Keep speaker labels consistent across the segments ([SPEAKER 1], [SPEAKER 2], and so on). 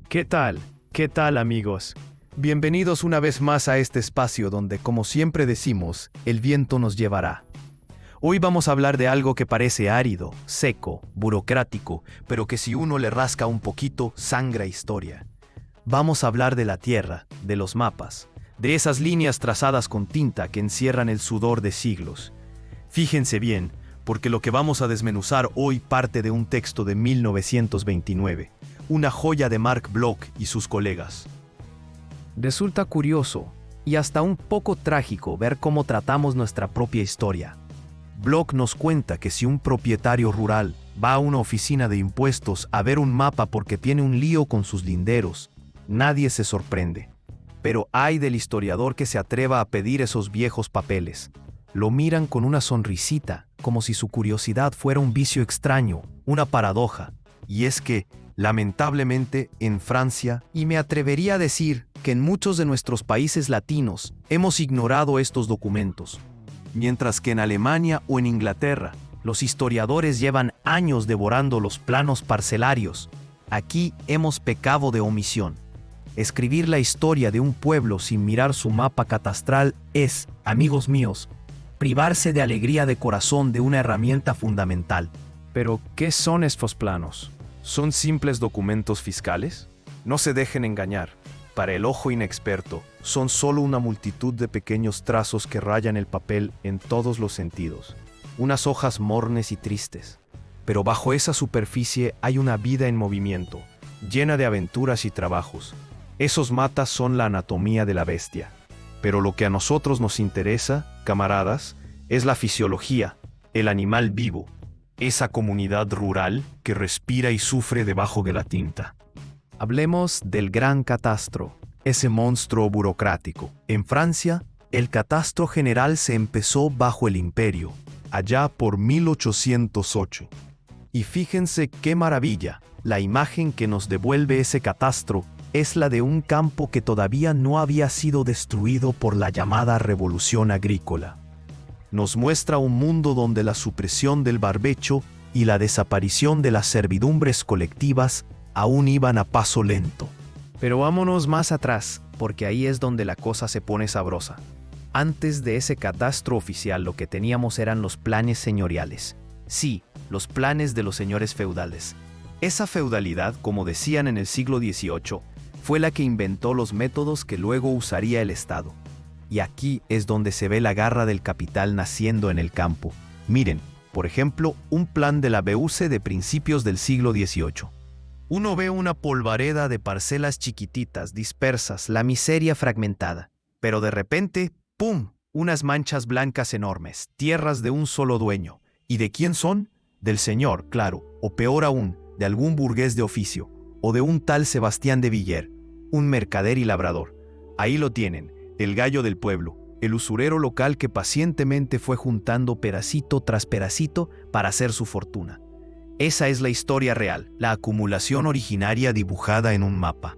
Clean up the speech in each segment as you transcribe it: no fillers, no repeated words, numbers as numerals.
[SPEAKER 1] ¿Qué tal? ¿Qué tal, amigos? Bienvenidos una vez más a este espacio donde, como siempre decimos, el viento nos llevará. Hoy vamos a hablar de algo que parece árido, seco, burocrático, pero que si uno le rasca un poquito, sangra historia. Vamos a hablar de la tierra, de los mapas, de esas líneas trazadas con tinta que encierran el sudor de siglos. Fíjense bien, porque lo que vamos a desmenuzar hoy parte de un texto de 1929, una joya de Marc Bloch y sus colegas. Resulta curioso y hasta un poco trágico ver cómo tratamos nuestra propia historia. Bloch nos cuenta que si un propietario rural va a una oficina de impuestos a ver un mapa porque tiene un lío con sus linderos, nadie se sorprende. Pero ay del historiador que se atreva a pedir esos viejos papeles. Lo miran con una sonrisita, como si su curiosidad fuera un vicio extraño, una paradoja. Y es que, lamentablemente, en Francia, y me atrevería a decir que en muchos de nuestros países latinos, hemos ignorado estos documentos. Mientras que en Alemania o en Inglaterra, los historiadores llevan años devorando los planos parcelarios. Aquí hemos pecado de omisión. Escribir la historia de un pueblo sin mirar su mapa catastral es, amigos míos, privarse de alegría de corazón de una herramienta fundamental. Pero, ¿qué son estos planos? ¿Son simples documentos fiscales? No se dejen engañar. Para el ojo inexperto, son solo una multitud de pequeños trazos que rayan el papel en todos los sentidos. Unas hojas mornes y tristes. Pero bajo esa superficie hay una vida en movimiento, llena de aventuras y trabajos. Esos mapas son la anatomía de la bestia. Pero lo que a nosotros nos interesa, camaradas, es la fisiología, el animal vivo, esa comunidad rural que respira y sufre debajo de la tinta. Hablemos del gran catastro, ese monstruo burocrático. En Francia, el catastro general se empezó bajo el Imperio, allá por 1808. Y fíjense qué maravilla, la imagen que nos devuelve ese catastro es la de un campo que todavía no había sido destruido por la llamada Revolución Agrícola. Nos muestra un mundo donde la supresión del barbecho y la desaparición de las servidumbres colectivas aún iban a paso lento. Pero vámonos más atrás, porque ahí es donde la cosa se pone sabrosa. Antes de ese catastro oficial lo que teníamos eran los planes señoriales. Sí, los planes de los señores feudales. Esa feudalidad, como decían en el siglo XVIII, fue la que inventó los métodos que luego usaría el Estado. Y aquí es donde se ve la garra del capital naciendo en el campo. Miren, por ejemplo, un plan de la BUC de principios del siglo XVIII. Uno ve una polvareda de parcelas chiquititas, dispersas, la miseria fragmentada. Pero de repente, ¡pum!, unas manchas blancas enormes, tierras de un solo dueño. ¿Y de quién son? Del señor, claro, o peor aún, de algún burgués de oficio, o de un tal Sebastián de Villar, un mercader y labrador. Ahí lo tienen, el gallo del pueblo, el usurero local que pacientemente fue juntando pedacito tras pedacito para hacer su fortuna. Esa es la historia real, la acumulación originaria dibujada en un mapa.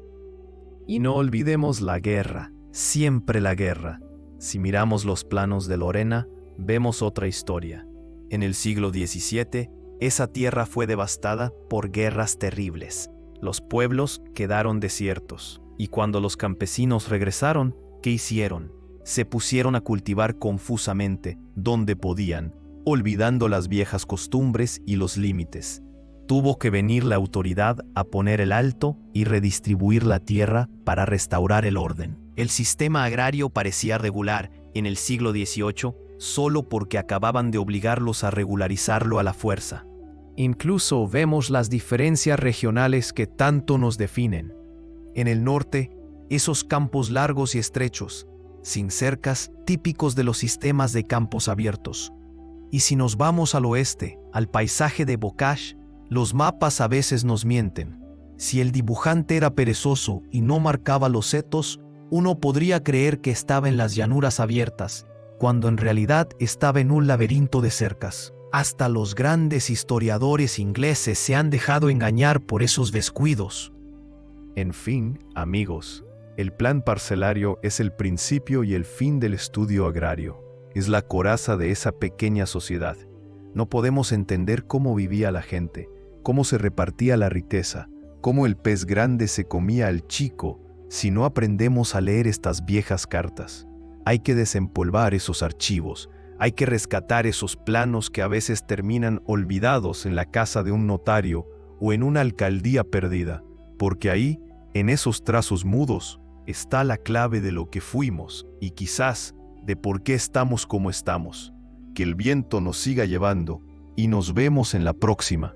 [SPEAKER 1] Y no olvidemos la guerra, siempre la guerra. Si miramos los planos de Lorena, vemos otra historia. En el siglo XVII, esa tierra fue devastada por guerras terribles. Los pueblos quedaron desiertos, y cuando los campesinos regresaron, ¿qué hicieron? Se pusieron a cultivar confusamente, donde podían, olvidando las viejas costumbres y los límites. Tuvo que venir la autoridad a poner el alto y redistribuir la tierra para restaurar el orden. El sistema agrario parecía regular en el siglo XVIII solo porque acababan de obligarlos a regularizarlo a la fuerza. Incluso vemos las diferencias regionales que tanto nos definen. En el norte, esos campos largos y estrechos, sin cercas, típicos de los sistemas de campos abiertos. Y si nos vamos al oeste, al paisaje de Bocage, los mapas a veces nos mienten. Si el dibujante era perezoso y no marcaba los setos, uno podría creer que estaba en las llanuras abiertas, cuando en realidad estaba en un laberinto de cercas. Hasta los grandes historiadores ingleses se han dejado engañar por esos descuidos. En fin, amigos, el plan parcelario es el principio y el fin del estudio agrario. Es la coraza de esa pequeña sociedad. No podemos entender cómo vivía la gente, cómo se repartía la riqueza, cómo el pez grande se comía al chico si no aprendemos a leer estas viejas cartas. Hay que desempolvar esos archivos, hay que rescatar esos planos que a veces terminan olvidados en la casa de un notario o en una alcaldía perdida, porque ahí, en esos trazos mudos, está la clave de lo que fuimos y quizás de por qué estamos como estamos. Que el viento nos siga llevando y nos vemos en la próxima.